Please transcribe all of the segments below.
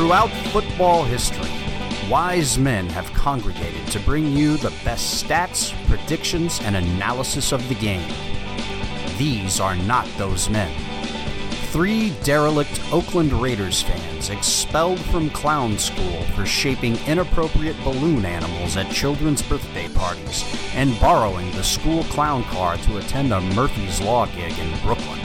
Throughout football history, wise men have congregated to bring you the best stats, predictions, and analysis of the game. These are not those men. 3 derelict Oakland Raiders fans expelled from clown school for shaping inappropriate balloon animals at children's birthday parties and borrowing the school clown car to attend a Murphy's Law gig in Brooklyn.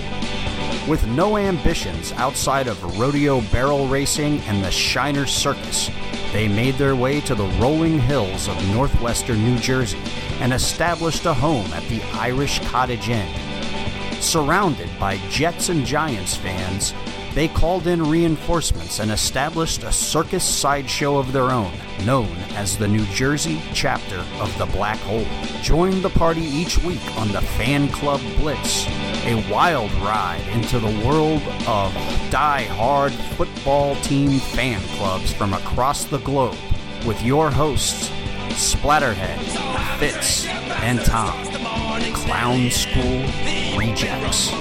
With no ambitions outside of rodeo barrel racing and the Shiner Circus, they made their way to the rolling hills of northwestern New Jersey and established a home at the Irish Cottage Inn. Surrounded by Jets and Giants fans, they called in reinforcements and established a circus sideshow of their own, known as the New Jersey chapter of the Black Hole. Join the party each week on the Fan Club Blitz, a wild ride into the world of die-hard football team fan clubs from across the globe with your hosts, Splatterhead, Fitz, and Tom, Clown School Rejects.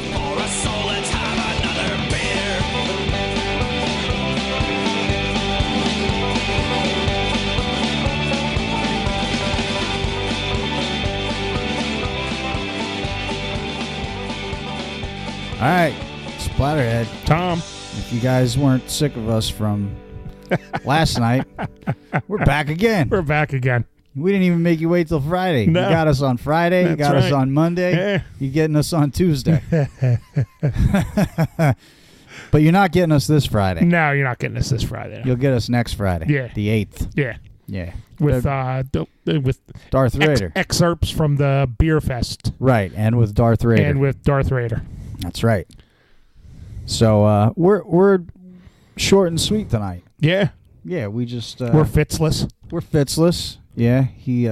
All right, Splatterhead. Tom. If you guys weren't sick of us from last night, we're back again. We're back again. We didn't even make you wait till Friday. No. You got us on Friday. You got us on Monday. Yeah. You're getting us on Tuesday. But you're not getting us this Friday. No, you're not getting us this Friday. You'll get us next Friday. Yeah. The 8th. Yeah. Yeah. With Darth Vader. Excerpts from the Beer Fest. Right, and with Darth Vader. That's right. So we're short and sweet tonight. Yeah. Yeah, we just we're Fitzless. We're Fitzless. Yeah, he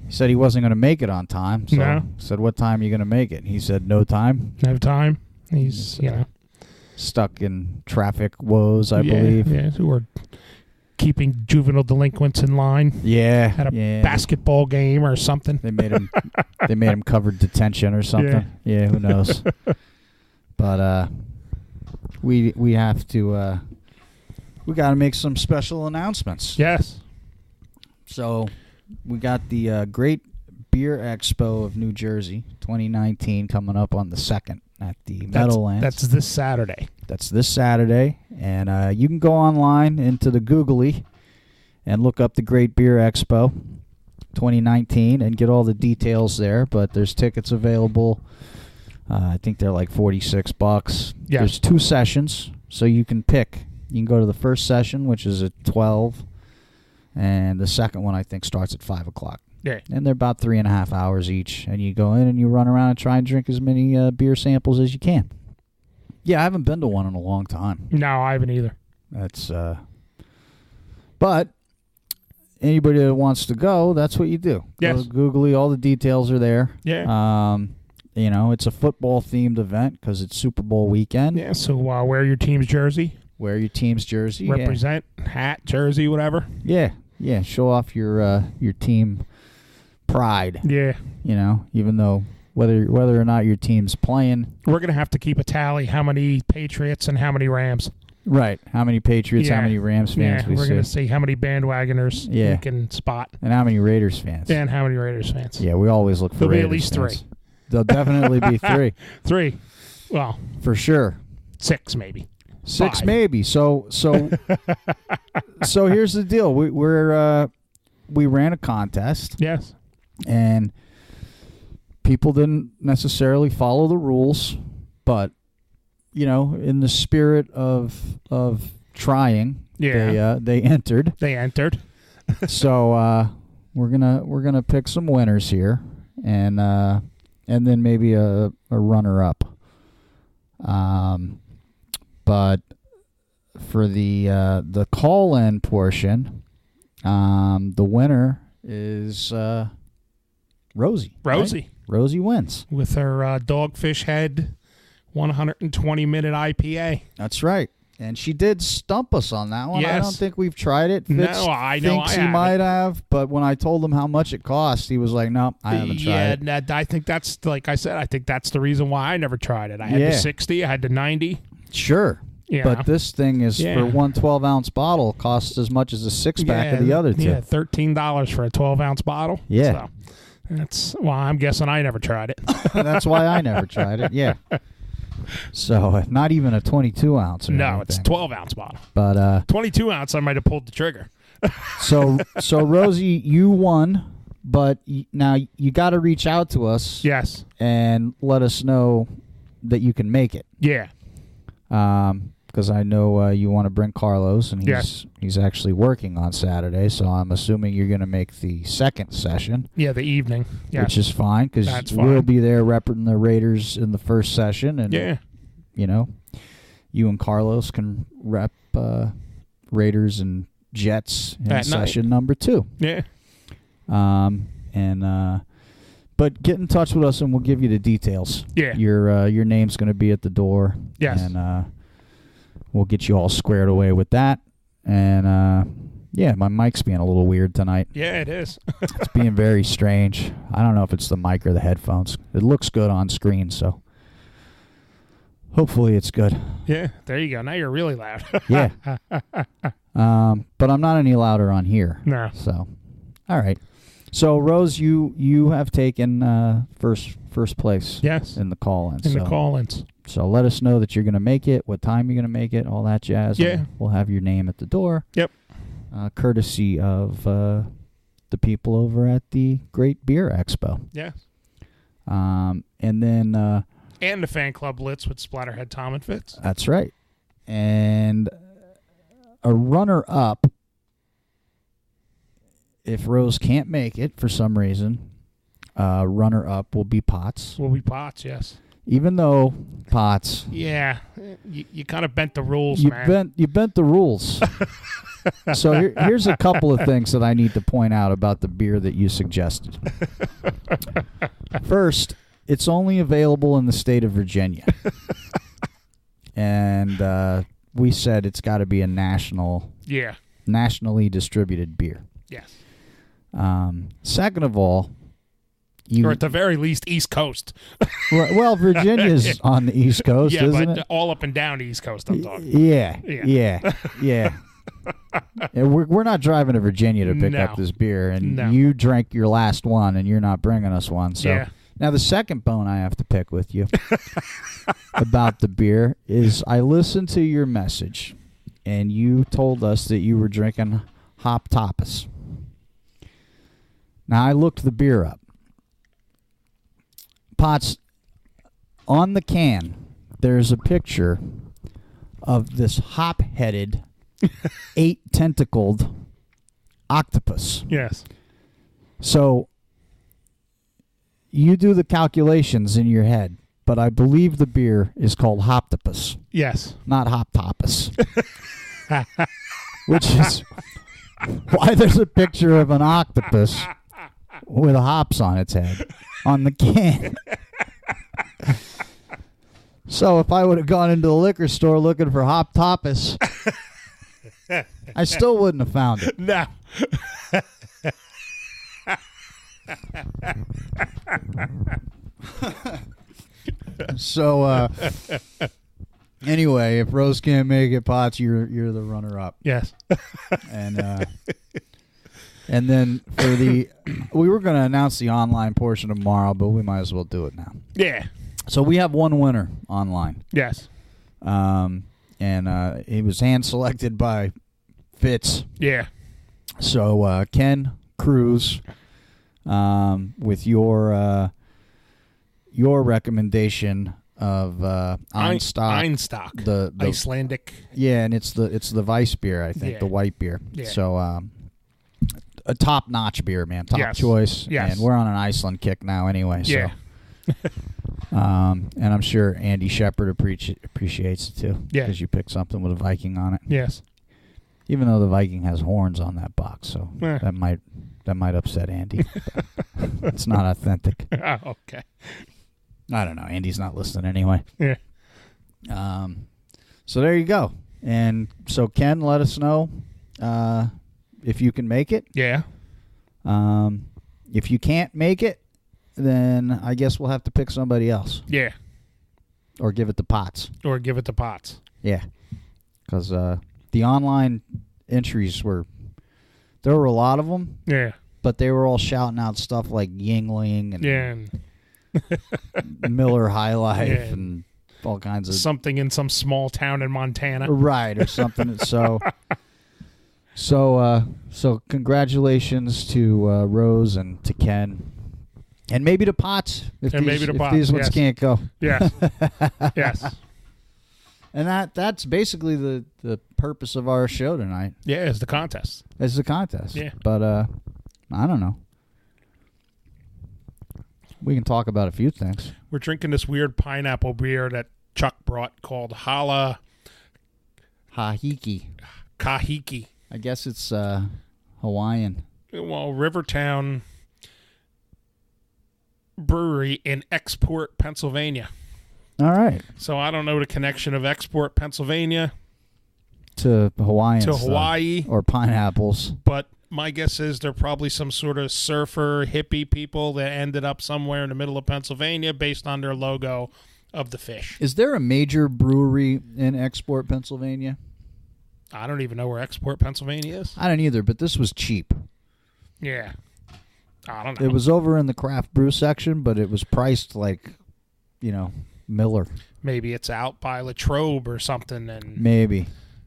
said he wasn't going to make it on time. So No. said, "What time are you going to make it?" He said, "No time." No time. He's stuck in traffic woes, I believe. Yeah, who are keeping juvenile delinquents in line. Yeah, at a basketball game or something. They made him covered detention or something. Yeah, who knows? But we have to we got to make some special announcements. Yes. So we got the Great Beer Expo of New Jersey 2019 coming up on the 2nd at the Meadowlands. That's this Saturday. That's this Saturday. And you can go online into the Googly and look up the Great Beer Expo 2019 and get all the details there. But there's tickets available. I think they're like $46. Yeah. There's 2 sessions, so you can pick. You can go to the first session, which is at 12, and the second one I think starts at 5 o'clock. Yeah. And they're about 3.5 hours each, and you go in and you run around and try and drink as many beer samples as you can. Yeah, I haven't been to one in a long time. No, I haven't either. That's but anybody that wants to go, that's what you do. Yes. Go to Googly, all the details are there. Yeah. It's a football-themed event because it's Super Bowl weekend. Yeah, so wear your team's jersey. Wear your team's jersey. Represent, hat, jersey, whatever. Yeah, yeah. Show off your team pride. Yeah. Even though whether or not your team's playing. We're going to have to keep a tally how many Patriots and how many Rams. Right. How many Patriots, how many Rams fans we see. We're going to see how many bandwagoners we can spot. And how many Raiders fans. And how many Raiders fans. Yeah, we always look for There'll Raiders be at least fans. 3. There'll definitely be 3. 3. Well. For sure. 6 maybe. 6 5. maybe. So here's the deal. We ran a contest. Yes. And people didn't necessarily follow the rules, but in the spirit of trying, they entered. They entered. So we're gonna pick some winners here, and then maybe a runner up. But for the call-in portion, the winner is Rosie. Rosie. Right? Rosie wins. With her Dogfish Head 120-minute IPA. That's right. And she did stump us on that one. Yes. I don't think we've tried it. Fitz no, I know thinks I he might have, but when I told him how much it cost, he was like, no, I haven't tried it. Yeah, I think that's, like I said, I think that's the reason why I never tried it. I had the 60, I had the 90. Sure. Yeah. But this thing is for one 12-ounce bottle costs as much as a 6-pack of the other two. Yeah, $13 for a 12-ounce bottle. Yeah. So I'm guessing I never tried it. That's why I never tried it. Yeah. So not even a 22-ounce. No, it's a 12-ounce bottle. But 22-ounce, I might have pulled the trigger. so Rosie, you won, but now you got to reach out to us. Yes. And let us know that you can make it. Yeah. Because I know you want to bring Carlos, and he's actually working on Saturday, so I'm assuming you're going to make the second session. Yeah, the evening. Yeah. Which is fine, because we'll be there repping the Raiders in the first session, and you know, you and Carlos can rep Raiders and Jets in session number 2. Yeah. But get in touch with us, and we'll give you the details. Yeah. Your name's going to be at the door. Yes. And we'll get you all squared away with that. And, my mic's being a little weird tonight. Yeah, it is. It's being very strange. I don't know if it's the mic or the headphones. It looks good on screen, so hopefully it's good. Yeah, there you go. Now you're really loud. Yeah. But I'm not any louder on here. No. So, all right. So, Rose, you have taken first place. Yes. In the call-ins. The call-ins. So let us know that you're going to make it, what time you're going to make it, all that jazz. Yeah. We'll have your name at the door. Yep. Courtesy of the people over at the Great Beer Expo. Yeah. And then... and the fan club Blitz with Splatterhead, Tom, and Fitz. That's right. And a runner-up, if Rose can't make it for some reason, runner-up will be Potts. Will be Potts, yes. Even though Potts... Yeah, you kind of bent the rules, man. You bent the rules. So here's a couple of things that I need to point out about the beer that you suggested. First, it's only available in the state of Virginia. And we said it's got to be a nationally distributed beer. Yes. Second of all, or at the very least, East Coast. Well, Virginia's on the East Coast, isn't it? All up and down the East Coast, I'm talking. Yeah. We're not driving to Virginia to pick up this beer, and you drank your last one, and you're not bringing us one. So now the second bone I have to pick with you about the beer is I listened to your message, and you told us that you were drinking Octopus. Now I looked the beer up. Potts, on the can, there's a picture of this hop-headed, 8-tentacled octopus. Yes. So you do the calculations in your head, but I believe the beer is called Octopus. Yes. Not Hoptopus. Which is why there's a picture of an octopus with hops on its head on the can. So if I would have gone into the liquor store looking for Octopus, I still wouldn't have found it. No. So anyway, if Rose can't make it, Potts, you're the runner-up. Yes. And then for the, we were going to announce the online portion tomorrow, but we might as well do it now. Yeah. So we have one winner online. Yes. And he was hand-selected by Fitz. Yeah. So Ken Cruz, with your recommendation of Einstock, the Icelandic. Yeah, and it's the Weiss beer, I think, the white beer. Yeah. So a top-notch beer, man, top choice. Yes. And we're on an Iceland kick now, anyway. So. Yeah. And I'm sure Andy Shepard appreciates it too. Yeah. Because you picked something with a Viking on it. Yes. Even though the Viking has horns on that box, so that might upset Andy. It's not authentic. Oh, okay. I don't know. Andy's not listening anyway. Yeah. So there you go. And so Ken, let us know if you can make it. Yeah. If you can't make it, then I guess we'll have to pick somebody else. Yeah. Or give it to Potts. Yeah. Because the online entries there were a lot of them. Yeah. But they were all shouting out stuff like Yingling and Miller High Life and all kinds of... Something in some small town in Montana. Right, or something. So congratulations to Rose and to Ken. And maybe to Potts if these ones can't go. Yes. Yes. And that's basically the purpose of our show tonight. Yeah, it's the contest. It's the contest. Yeah. But I don't know. We can talk about a few things. We're drinking this weird pineapple beer that Chuck brought called Kahiki. I guess it's Hawaiian. Well, Rivertown Brewery in Export, Pennsylvania. All right. So I don't know the connection of Export, Pennsylvania to Hawaiian to stuff, Hawaii or pineapples. But my guess is they're probably some sort of surfer hippie people that ended up somewhere in the middle of Pennsylvania based on their logo of the fish. Is there a major brewery in Export, Pennsylvania? I don't even know where Export, Pennsylvania is. I don't either, but this was cheap. Yeah. I don't know. It was over in the craft brew section, but it was priced like, Miller. Maybe it's out by Latrobe or something. And maybe.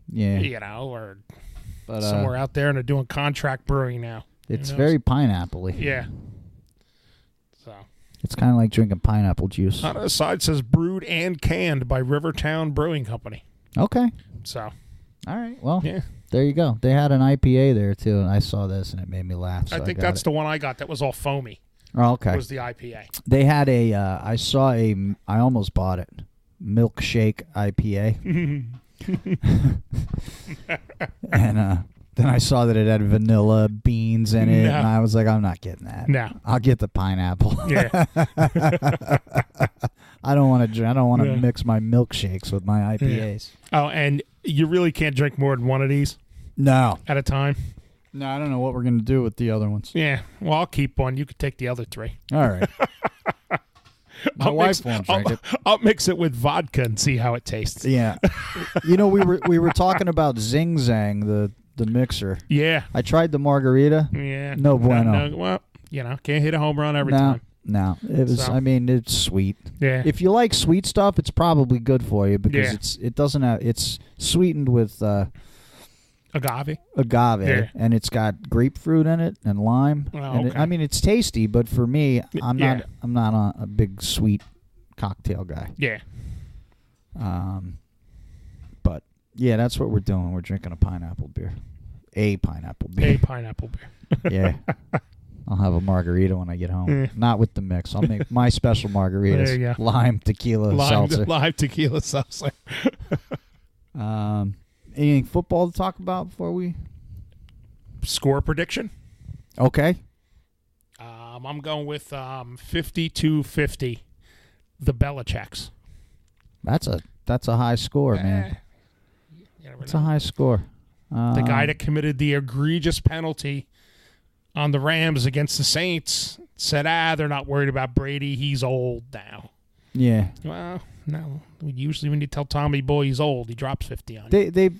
Yeah. Or but, somewhere out there, and they're doing contract brewing now. It's very pineapple-y. Yeah. So it's kind of like drinking pineapple juice. On the side says brewed and canned by Rivertown Brewing Company. Okay. So. All right. Well, yeah. There you go. They had an IPA there, too, and I saw this, and it made me laugh. So I think that's the one I got that was all foamy. Oh, okay. Was the IPA. They had I almost bought it, milkshake IPA. And then I saw that it had vanilla beans in it, and I was like, I'm not getting that. No. I'll get the pineapple. Yeah. I don't want to mix my milkshakes with my IPAs. Yeah. Oh, and you really can't drink more than one of these? No. At a time? No, I don't know what we're going to do with the other ones. Yeah. Well, I'll keep one. You can take the other three. All right. My wife won't drink it. I'll mix it with vodka and see how it tastes. Yeah. We were talking about Zing Zang, the mixer. Yeah. I tried the margarita. Yeah. No bueno. No, well, can't hit a home run every time. No. It was. So. I mean, it's sweet. Yeah. If you like sweet stuff, it's probably good for you because it's sweetened with agave, yeah. And it's got grapefruit in it and lime. Oh, and okay. it's tasty, but for me, I'm not a big sweet cocktail guy. Yeah. But yeah, that's what we're doing. We're drinking a pineapple beer. A pineapple beer. Yeah. I'll have a margarita when I get home. Not with the mix. I'll make my special margaritas. There you go. Lime tequila seltzer. Lime tequila seltzer. Anything football to talk about before we... Score prediction? Okay. I'm going with 52-50, the Belichicks. That's a high score, man. It's a high score. The guy that committed the egregious penalty on the Rams against the Saints said, they're not worried about Brady. He's old now. Yeah. Well, no. Usually when you tell Tommy Boy he's old, he drops 50 on you. They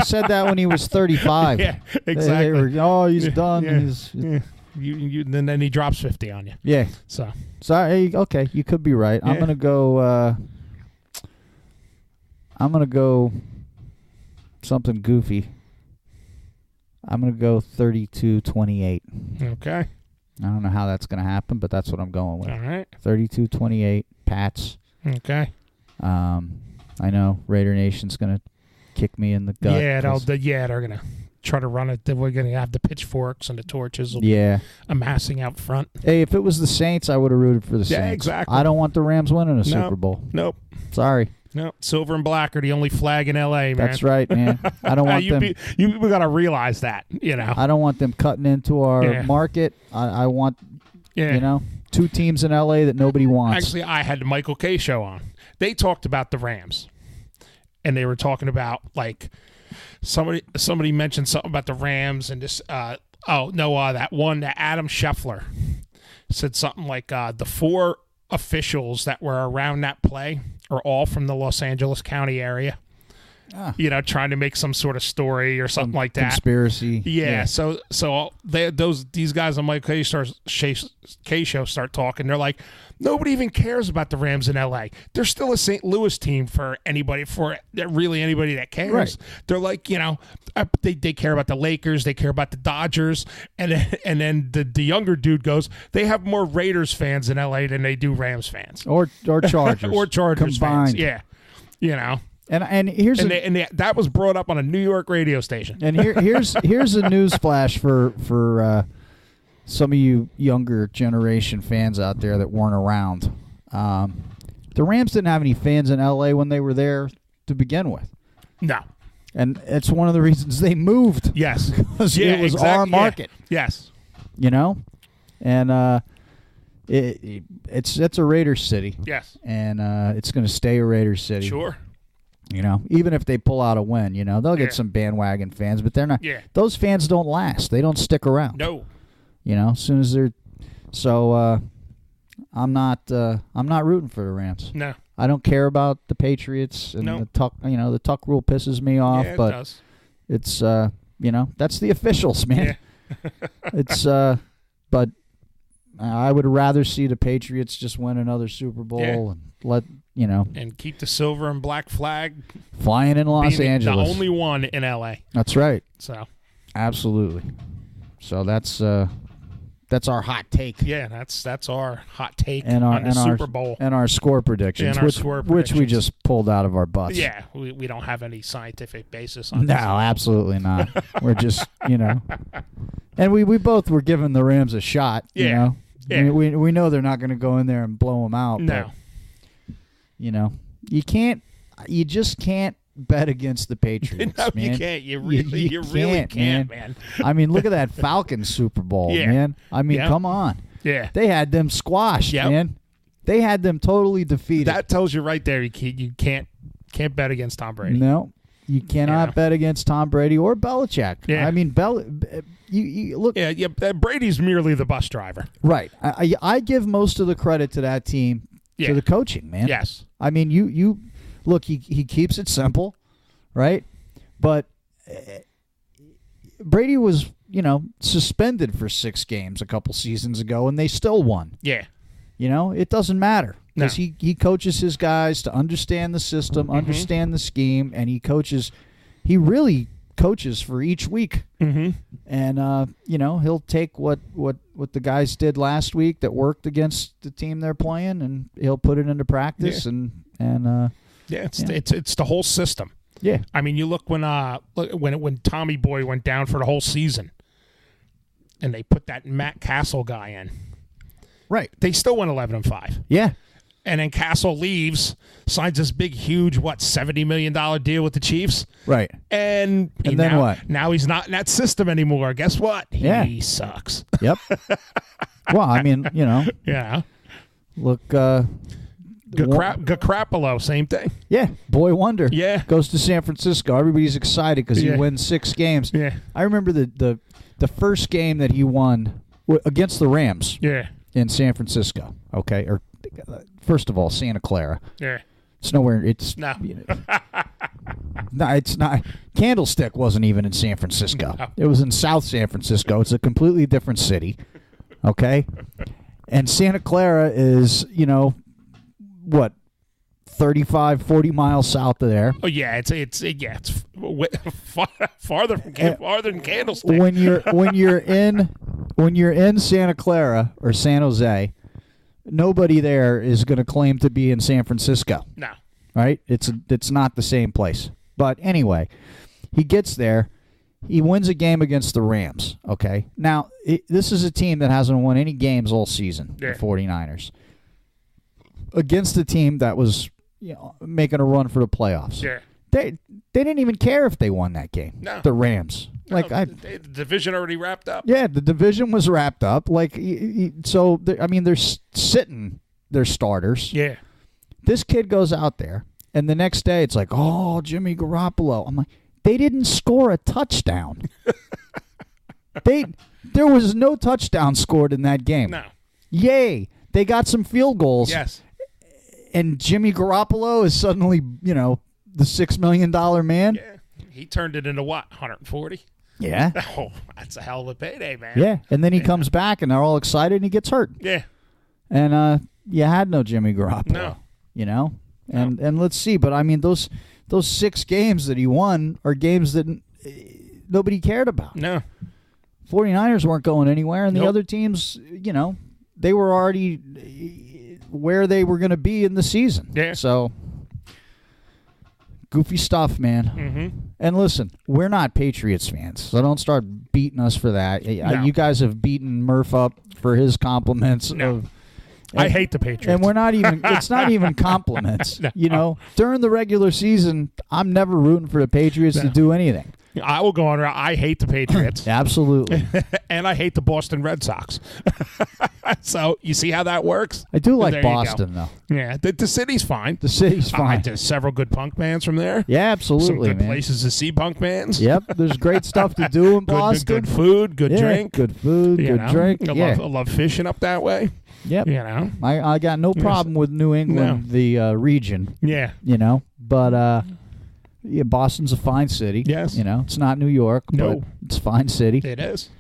said that when he was 35. Yeah, exactly. They were, he's done. Yeah. And then he drops 50 on you. Yeah. So okay, you could be right. Yeah. I'm gonna go something goofy. I'm gonna go 32-28. Okay. I don't know how that's gonna happen, but that's what I'm going with. All right. 32-28, Pats. Okay. I know Raider Nation's gonna kick me in the gut. Yeah, they're gonna try to run it. We're gonna have the pitchforks and the torches. Will be amassing out front. Hey, if it was the Saints, I would have rooted for the Saints. Yeah, exactly. I don't want the Rams winning a Super Bowl. Nope. Sorry. No, silver and black are the only flag in L.A., man. That's right, man. I don't want them. You got to realize that, I don't want them cutting into our market. I want, two teams in L.A. that nobody wants. Actually, I had the Michael K. show on. They talked about the Rams, and they were talking about, like, somebody mentioned something about the Rams and this, that one, that Adam Scheffler said something like the four officials that were around that play are all from the Los Angeles County area. trying to make some sort of story or something like that. Conspiracy. Yeah. So these guys on Mike K show start talking. They're like, nobody even cares about the Rams in L.A. They're still a St. Louis team for anybody that cares. Right. They're like, they care about the Lakers, they care about the Dodgers, and then the younger dude goes, they have more Raiders fans in L.A. than they do Rams fans Or Chargers. or Chargers combined. fans. Yeah. And here's that was brought up on a New York radio station. And here's a news flash for some of you younger generation fans out there that weren't around. The Rams didn't have any fans in L.A. when they were there to begin with. No. And it's one of the reasons they moved. Yes. Because it was our market. Yeah. Yes. And it's a Raiders city. Yes. And it's going to stay a Raiders city. Sure. Even if they pull out a win, they'll get some bandwagon fans, but they're not. Yeah. Those fans don't last. They don't stick around. No. As soon as they're, so I'm not rooting for the Rams. No. I don't care about the Patriots and the Tuck. The Tuck rule pisses me off, Yeah, it but does. it's that's the officials, man. Yeah. It's but I would rather see the Patriots just win another Super Bowl and let and keep the silver and black flag flying in Los Angeles. The only one in L.A. That's right. So absolutely. So that's our hot take. Yeah, that's our hot take and on the Super Bowl and our score predictions, which we just pulled out of our butts. Yeah, we don't have any scientific basis on No, this. absolutely not. We're just and we both were giving the Rams a shot. Yeah. I mean, we know they're not going to go in there and blow them out. No. But, you just can't bet against the Patriots. No, man. you can't. You really can't, man. I mean, look at that Falcons Super Bowl, man. I mean, come on. Yeah. They had them squashed, man. They had them totally defeated. That tells you right there you can't bet against Tom Brady. No. You cannot bet against Tom Brady or Belichick. Yeah. I mean, you look. Yeah. Brady's merely the bus driver. Right. I give most of the credit to that team to the coaching, man. Yes. I mean, you look. He keeps it simple, right? But Brady was suspended for 6 games a couple seasons ago, and they still won. Yeah. It doesn't matter. Because No. he coaches his guys to understand the system, understand the scheme, and he really coaches for each week. Mm-hmm. And he'll take what the guys did last week that worked against the team they're playing, and he'll put it into practice. It's the whole system. Yeah. I mean, you look when Tommy Boy went down for the whole season, and they put that Matt Castle guy in. Right. They still went 11-5. Yeah. And then Castle leaves, signs this big, huge, $70 million deal with the Chiefs. Right. And then what? Now he's not in that system anymore. Guess what? Yeah. He sucks. Yep. Well, I mean, Yeah. Look. Garoppolo, same thing. Yeah. Boy wonder. Yeah. Goes to San Francisco. Everybody's excited because he wins 6 games. Yeah. I remember the first game that he won against the Rams. Yeah. In San Francisco. Okay. Or first of all, Santa Clara. Yeah. It's nowhere. It's no. No, it's not. Candlestick wasn't even in San Francisco. No. It was in South San Francisco. It's a completely different city. Okay, and Santa Clara is 35, 40 miles south of there. Oh yeah, it's farther than Candlestick. When you're in Santa Clara or San Jose, nobody there is going to claim to be in San Francisco. No. Right? It's not the same place. But anyway, he gets there. He wins a game against the Rams. Okay. Now, this is a team that hasn't won any games all season, the 49ers. Against a team that was making a run for the playoffs. Yeah. They didn't even care if they won that game. No. The Rams. The division already wrapped up. Yeah, the division was wrapped up. So they're sitting their starters. Yeah. This kid goes out there, and the next day it's like, oh, Jimmy Garoppolo. I'm like, they didn't score a touchdown. There was no touchdown scored in that game. No. Yay. They got some field goals. Yes. And Jimmy Garoppolo is suddenly, the $6 million man. Yeah. He turned it into what? 140? Yeah. Oh, that's a hell of a payday, man. Yeah. And then he comes back, and they're all excited, and he gets hurt. Yeah. And you had no Jimmy Garoppolo. No. You know? And let's see. But, I mean, those 6 games that he won are games that nobody cared about. No. 49ers weren't going anywhere, and the Nope. other teams, you know, they were already where they were going to be in the season. Yeah. So, goofy stuff, man. Mm-hmm. And listen, we're not Patriots fans, so don't start beating us for that. No. You guys have beaten Murph up for his compliments. No. I hate the Patriots. And we're not even, it's not even compliments. No. You know, during the regular season, I'm never rooting for the Patriots to do anything. I will go on around. I hate the Patriots. Absolutely. And I hate the Boston Red Sox. So you see how that works? I do like There you go. Boston, though. Yeah, the city's fine. The city's fine. There's several good punk bands from there. Yeah, absolutely, Some good man. places to see punk bands. Yep, there's great stuff to do in Boston. Good food, good Yeah, drink. good food, you good know? drink. I love fishing up that way. Yep. You know? I got no problem with New England, the region. Yeah. You know, but yeah, Boston's a fine city. Yes. You know, it's not New York, No. but it's a fine city. It is.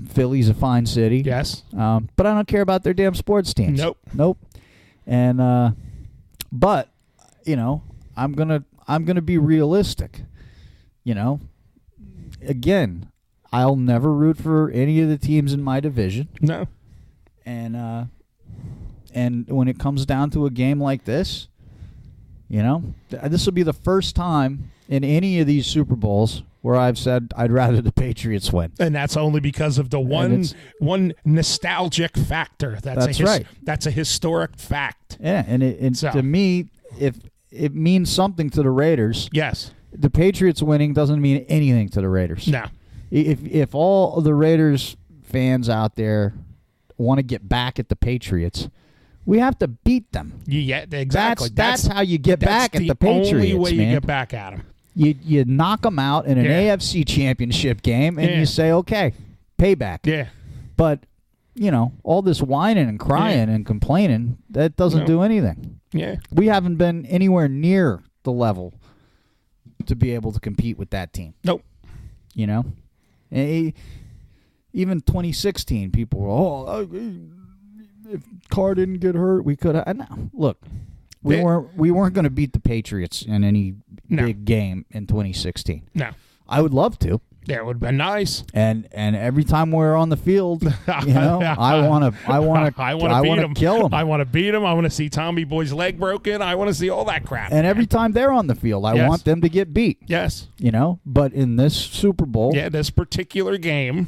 Philly's a fine city. Yes. But I don't care about their damn sports teams. Nope. And but you know, I'm gonna be realistic. You know, again, I'll never root for any of the teams in my division. No. And when it comes down to a game like this, you know, this will be the first time in any of these Super Bowls where I've said I'd rather the Patriots win. And that's only because of the one nostalgic factor. That's right. That's a historic fact. Yeah, and to me, if it means something to the Raiders, Yes. the Patriots winning doesn't mean anything to the Raiders. No. If all of the Raiders fans out there want to get back at the Patriots, we have to beat them. Yeah, exactly. That's how you get back at the Patriots, only way man. you get back at them. You knock them out in an AFC championship game, and you say, okay, payback. Yeah. But, you know, all this whining and crying and complaining, that doesn't do anything. Yeah. We haven't been anywhere near the level to be able to compete with that team. Nope. You know? Even 2016, people were, if Carr didn't get hurt, we could have. No, look, we weren't going to beat the Patriots in any big game in 2016. No. I would love to. Yeah, it would have been nice. And every time we're on the field, you know, I want to kill him. I want to beat him. I want to see Tommy Boy's leg broken. I want to see all that crap. And every time they're on the field, I want them to get beat. Yes. You know, but in this Super Bowl, this particular game,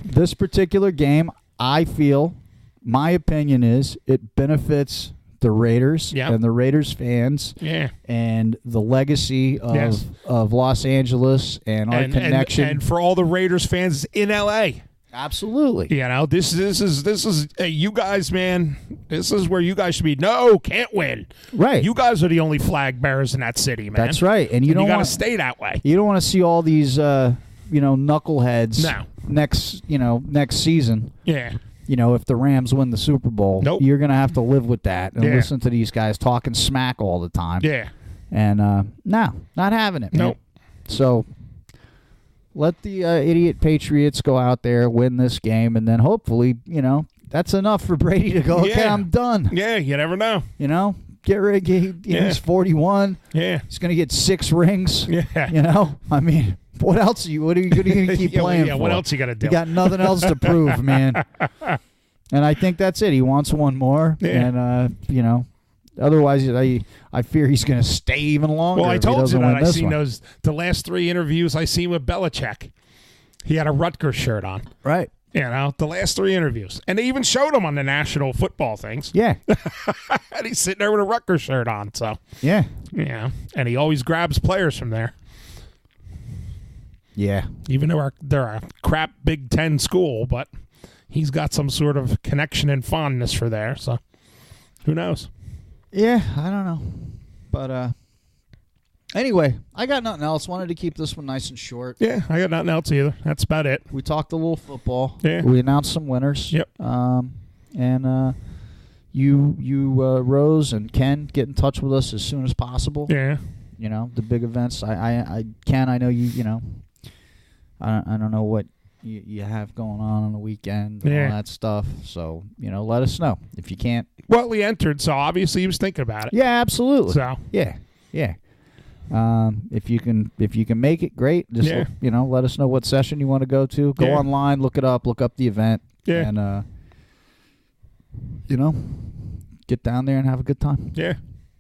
I feel, my opinion is, it benefits the Raiders and the Raiders fans and the legacy of Los Angeles and our connection. And for all the Raiders fans in L.A. Absolutely. You know, this is you guys, man, this is where you guys should be. No, can't win. Right. You guys are the only flag bearers in that city, man. That's right. And you got to stay that way. You don't want to see all these, knuckleheads next season. Yeah. You know, if the Rams win the Super Bowl, you're going to have to live with that and listen to these guys talking smack all the time. Yeah. And, no, not having it, man. Nope. So let the idiot Patriots go out there, win this game, and then hopefully, you know, that's enough for Brady to go, okay, I'm done. Yeah, you never know. You know, get ready. He's 41. Yeah. He's going to get 6 rings. Yeah. You know, I mean, what else what are you going to keep playing for? What else you got to do? You got nothing else to prove, man. And I think that's it. He wants one more. Yeah. And, you know, otherwise I fear he's going to stay even longer. Well, I told you that. I seen one. the last 3 interviews I seen with Belichick. He had a Rutgers shirt on. Right. You know, the last 3 interviews. And they even showed him on the national football things. Yeah. And he's sitting there with a Rutgers shirt on. So, yeah. Yeah. And he always grabs players from there. Yeah. Even though they're a crap Big Ten school, but he's got some sort of connection and fondness for there. So, who knows? Yeah, I don't know. But, anyway, I got nothing else. Wanted to keep this one nice and short. Yeah, I got nothing else either. That's about it. We talked a little football. Yeah. We announced some winners. Yep. And you Rose and Ken, get in touch with us as soon as possible. Yeah. You know, the big events. I know you know, I don't know what you have going on the weekend and all that stuff. So, you know, let us know if you can't. Well, he entered, so obviously he was thinking about it. Yeah, absolutely. So yeah. If you can make it, great. Just you know, let us know what session you want to go to. Go online, look it up, look up the event, and you know, get down there and have a good time. Yeah.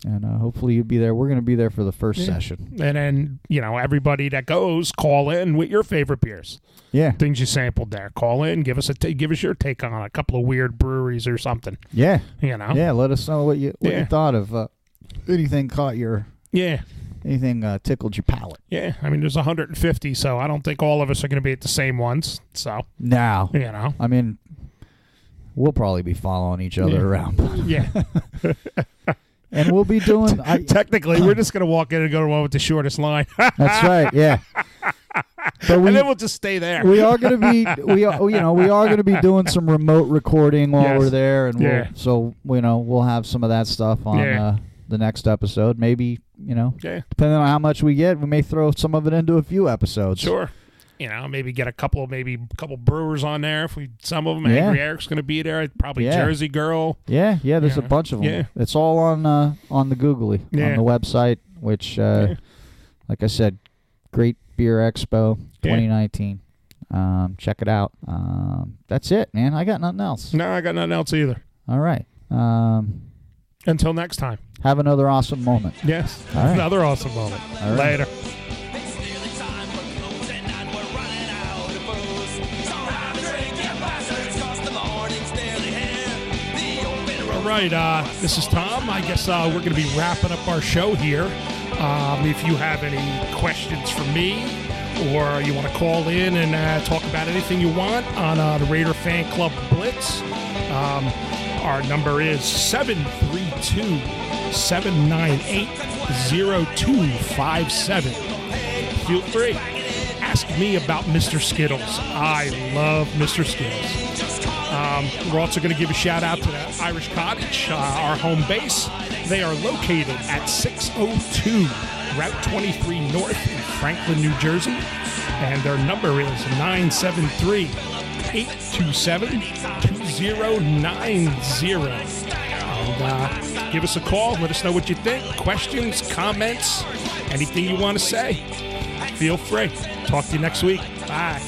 And hopefully you'll be there. We're going to be there for the first session. And then, you know, everybody that goes, call in with your favorite beers. Yeah. Things you sampled there. Call in, give us your take on a couple of weird breweries or something. Yeah. You know. Yeah, let us know what you thought of anything caught your anything tickled your palate. Yeah. I mean, there's 150, so I don't think all of us are going to be at the same ones. So. No. You know. I mean, we'll probably be following each other around. Yeah. And we'll be doing... Technically, we're just going to walk in and go to one with the shortest line. That's right, yeah. But and then we'll just stay there. We are going to be... we are going to be doing some remote recording while we're there. And so, you know, we'll have some of that stuff on the next episode. Maybe, you know, depending on how much we get, we may throw some of it into a few episodes. Sure. You know, maybe get a couple brewers on there. If some of them, Angry Eric's going to be there. Probably Jersey Girl. Yeah. There's a bunch of them. Yeah. It's all on the Googly on the website. Which, like I said, Great Beer Expo 2019. Check it out. That's it, man. I got nothing else. No, I got nothing else either. All right. Until next time. Have another awesome moment. Yes. Right. Another awesome moment. All right. Later. All right, this is Tom. I guess we're going to be wrapping up our show here. If you have any questions for me or you want to call in and talk about anything you want on the Raider Fan Club Blitz, our number is 732-798-0257. Feel free. Ask me about Mr. Skittles. I love Mr. Skittles. We're also going to give a shout out to the Irish Cottage, our home base. They are located at 602 Route 23 North in Franklin, New Jersey. And their number is 973-827-2090. And give us a call. Let us know what you think. Questions, comments, anything you want to say. Feel free. Talk to you next week. Bye.